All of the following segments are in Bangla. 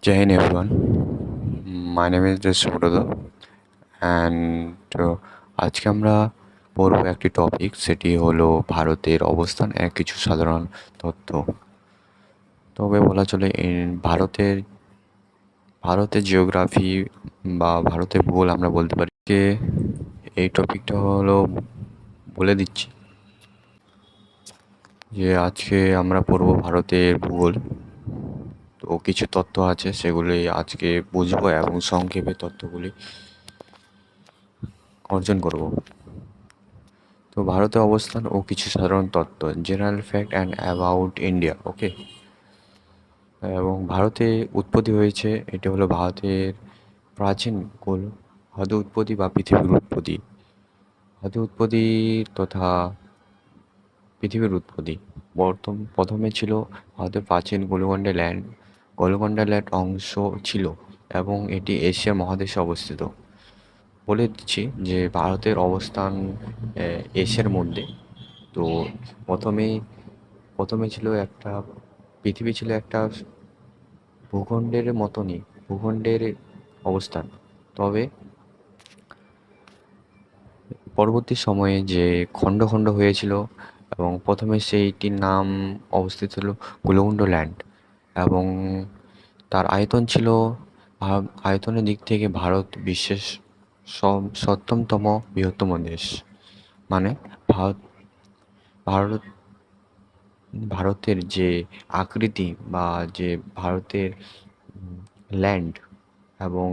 Jai Hind everyone. My name is Subrata and আজকে আমরা পড়ব একটি টপিক, সেটি হলো ভারতের অবস্থান কিছু সাধারণ তথ্য। তবে বলা চলে ভারতের ভারতের জিওগ্রাফি বা ভারতের ভূগোল আমরা বলতে পারি। এই টপিকটা হলো বলে দিচ্ছি যে আজকে আমরা পড়ব ভারতের ভূগোল। তো কিছু তথ্য আছে, সেগুলি আজকে বুঝবো এবং সংক্ষেপে তথ্যগুলি অর্জন করব। তো ভারতের অবস্থান ও কিছু সাধারণ তথ্য, general fact and about India. Okay. এবং ভারতে উৎপত্তি হয়েছে, এটা হলো ভারতের প্রাচীন কোল হ্রদ উৎপত্তি বা পৃথিবীর উৎপত্তি, হ্রদ উৎপত্তি তথা পৃথিবীর উৎপত্তি। প্রথমে ছিল ভারতের প্রাচীন গোলকন্ডা ল্যান্ড অংশ ছিল এবং এটি এশিয়া মহাদেশে অবস্থিত। বলে দিচ্ছি যে ভারতের অবস্থান এশিয়ার মধ্যে। তো প্রথমেই প্রথমে ছিল একটা পৃথিবী ছিল একটা ভূখণ্ডের মতনই, ভূখণ্ডের অবস্থান। তবে পরবর্তী সময়ে যে খণ্ড খণ্ড হয়েছিল এবং প্রথমে সেইটির নাম অবস্থিত ছিল গোলকুণ্ড ল্যান্ড এবং তার আয়তন ছিল, আয়তনের দিক থেকে ভারত বিশ্বের সপ্তমতম বৃহত্তম দেশ। মানে ভারত ভারত ভারতের যে আকৃতি বা যে ভারতের ল্যান্ড এবং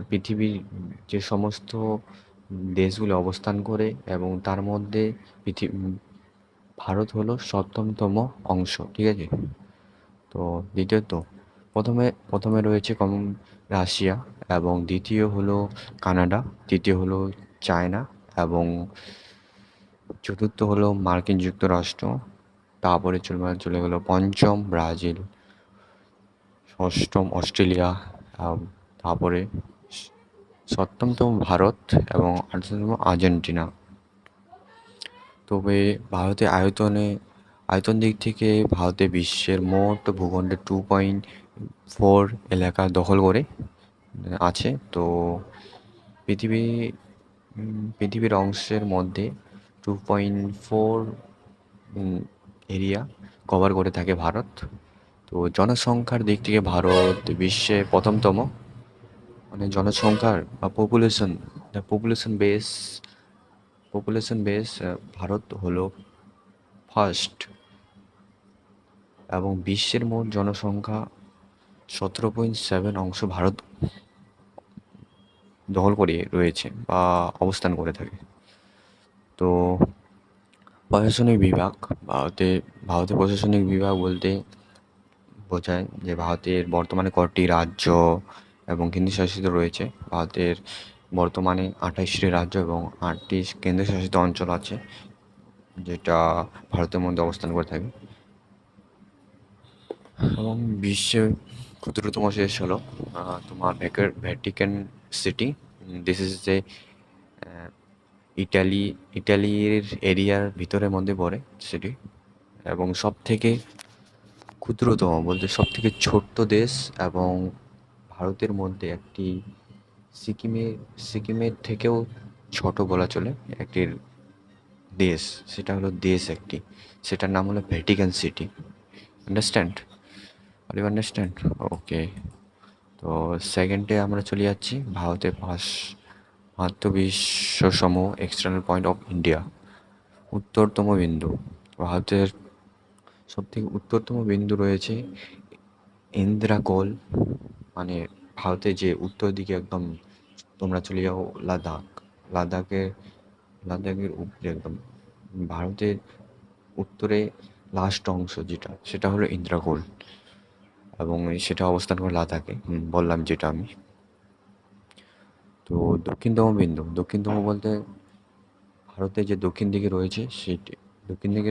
পৃথিবীর যে সমস্ত দেশগুলো অবস্থান করে এবং তার মধ্যে ভারত হলো সপ্তমতম অংশ, ঠিক আছে। তো দ্বিতীয়ত প্রথমে রয়েছে রাশিয়া এবং দ্বিতীয় হলো কানাডা, তৃতীয় হলো চায়না এবং চতুর্থ হলো মার্কিন যুক্তরাষ্ট্র। তারপরে চলে গেল পঞ্চম ব্রাজিল, ষষ্ঠম অস্ট্রেলিয়া, তারপরে সপ্তমতম ভারত এবং আঠারোতম আর্জেন্টিনা। তবে ভারতের আয়তন দিক থেকে ভারতে বিশ্বের মোট ভূখণ্ডের 2.4 এলাকা দখল করে আছে। তো পৃথিবীর অংশের মধ্যে 2.4 এরিয়া কভার করে থাকে ভারত। তো জনসংখ্যার দিক থেকে ভারত বিশ্বে প্রথমতম, মানে জনসংখ্যার বা পপুলেশন বেস ভারত হলো ফার্স্ট এবং বিশ্বের মোট জনসংখ্যা 17.7 অংশ ভারত দখল করে রয়েছে বা অবস্থান করে থাকে। তো প্রশাসনিক বিভাগ, ভারতের প্রশাসনিক বিভাগ বলতে বোঝায় যে ভারতের বর্তমানে কটি রাজ্য এবং কেন্দ্রশাসিত রয়েছে। ভারতের বর্তমানে 28টি রাজ্য এবং 8টি কেন্দ্রশাসিত অঞ্চল আছে, যেটা ভারতের মধ্যে অবস্থান করে থাকে। এবং বিশ্বের ক্ষুদ্রতম দেশ হলো তোমার ভ্যাটিকান সিটি। দিস ইজ যে ইটালির এরিয়ার ভিতরের মধ্যে পড়ে সিটি। এবং সব থেকে ক্ষুদ্রতম বলতে সব থেকে ছোট্ট দেশ এবং ভারতের মধ্যে একটি সিকিমের থেকেও ছোট বলা চলে একটি দেশ, সেটা হলো একটি, সেটার নাম হলো Vatican City. Understand? Are you understand? Okay. তো সেকেন্ডে আমরা চলে যাচ্ছি ভারতের মাত্র বিশ্বসম এক্সটার্নাল পয়েন্ট অফ ইন্ডিয়া, উত্তরতম বিন্দু। ভারতের সবথেকে উত্তরতম বিন্দু রয়েছে ইন্দ্রাকোল, মানে ভারতের যে উত্তর দিকে একদম তোমরা চলে যাও লাদাখের লাদাখের উপরে একদম ভারতের উত্তরে লাস্ট অংশ যেটা, সেটা হলো ইন্দ্রাকোল এবং সেটা অবস্থান করে লাদাখে। বললাম যেটা আমি। তো দক্ষিণতম বলতে ভারতের যে দক্ষিণ দিকে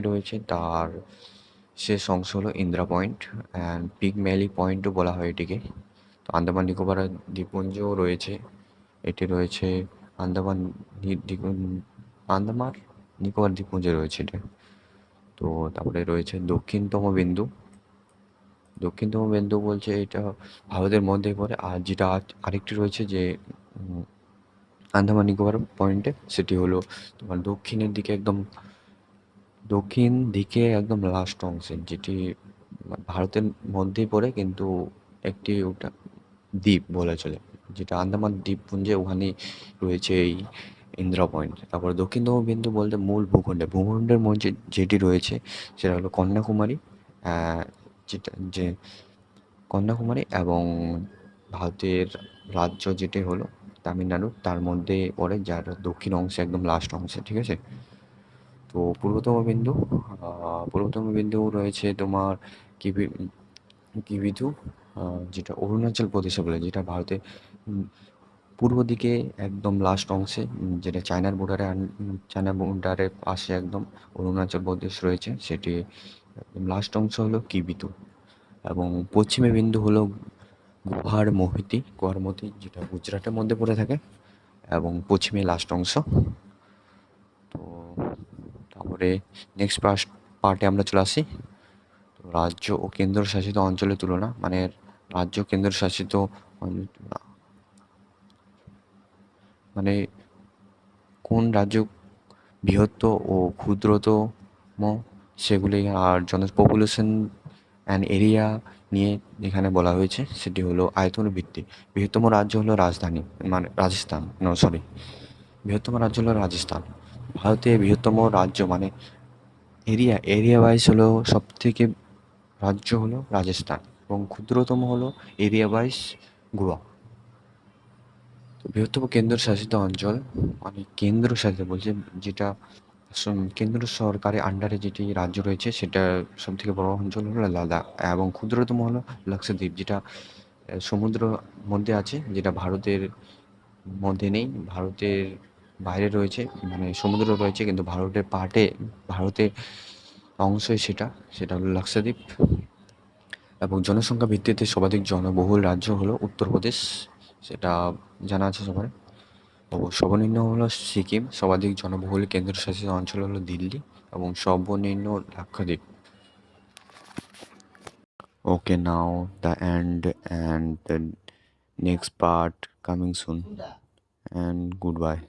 রয়েছে তার শেষ অংশ হলো ইন্দ্রা পয়েন্ট অ্যান্ড পিগম্যালি পয়েন্টও বলা হয় এটিকে। তো আন্দামান নিকোবর দ্বীপপুঞ্জও রয়েছে, এটি রয়েছে আন্দামান আন্দামান নিকোবর দ্বীপপুঞ্জে রয়েছে এটা। তো তারপরে রয়েছে দক্ষিণতম বিন্দু, দক্ষিণতম বিন্দু বলছে এটা ভারতের মধ্যেই পড়ে। আর যেটা আরেকটি রয়েছে যে আন্দামান নিকোবর পয়েন্টে, সেটি হলো তোমার দক্ষিণ দিকে একদম লাস্ট অংশে, যেটি ভারতের মধ্যেই পড়ে, কিন্তু একটি ওটা দ্বীপ বলা চলে, যেটা আন্দামান দ্বীপপুঞ্জে ওখানেই রয়েছে এই ইন্দিরা পয়েন্ট। তারপরে দক্ষিণতম বিন্দু বলতে মূল ভূখণ্ডের মধ্যে যেটি রয়েছে সেটা হলো কন্যাকুমারী, যেটা যে কন্যাকুমারী এবং ভারতের রাজ্য যেটি হলো তামিলনাড়ু, তার মধ্যে পড়ে, যার দক্ষিণ অংশে একদম লাস্ট অংশে, ঠিক আছে। তো পূর্বতম বিন্দু রয়েছে তোমার কিবি কিবিথু, যেটা অরুণাচল প্রদেশে বলে, যেটা ভারতের পূর্ব দিকে একদম লাস্ট অংশে, যেটা চায়নার বর্ডারে পাশে একদম অরুণাচল প্রদেশ রয়েছে, সেটি একদম লাস্ট অংশ হলো কিবিথু। এবং পশ্চিমে বিন্দু হলো গুয়াহারমতি, যেটা গুজরাটের মধ্যে পড়ে থাকে এবং পশ্চিমে লাস্ট অংশ। তো তারপরে নেক্সট পার্টে আমরা চলে আসি। তো রাজ্য ও কেন্দ্রশাসিত অঞ্চলের তুলনা, মানে রাজ্য কেন্দ্রশাসিত মানে কোন রাজ্য বৃহত্তম ও ক্ষুদ্রতম সেগুলি, আর পপুলেশন অ্যান্ড এরিয়া নিয়ে এখানে বলা হয়েছে, সেটি হলো আয়তন ভিত্তিক। বৃহত্তম রাজ্য হলো রাজস্থান, সরি, বৃহত্তম রাজ্য হলো রাজস্থান। ভারতে বৃহত্তম রাজ্য মানে এরিয়া ওয়াইজ হলো সবথেকে রাজ্য হলো রাজস্থান, এবং ক্ষুদ্রতম হলো এরিয়া ওয়াইজ গোয়া। তো বৃহত্তম কেন্দ্রশাসিত অঞ্চল, মানে কেন্দ্রশাসিত বলছে, যেটা কেন্দ্র সরকারের আন্ডারে যেটি রাজ্য রয়েছে, সেটা সব থেকে বড় অঞ্চল হলো লাদাখ, এবং ক্ষুদ্রতম হলো লাক্ষাদ্বীপ, যেটা সমুদ্র মধ্যে আছে, যেটা ভারতের মধ্যে নেই, ভারতের বাইরে রয়েছে, মানে সমুদ্র রয়েছে কিন্তু ভারতের অংশই সেটা, সেটা হলো লাক্ষাদ্বীপ। এবং জনসংখ্যা ভিত্তিতে সর্বাধিক জনবহুল রাজ্য হলো উত্তরপ্রদেশ, সেটা জানা আছে সবার। ও সর্বনিম্ন হলো সিকিম, সর্বাধিক জনবহুল কেন্দ্রশাসিত অঞ্চল হলো দিল্লি, এবং সর্বনিম্ন Lakshadweep. Okay, now the end and the next part coming soon. And goodbye.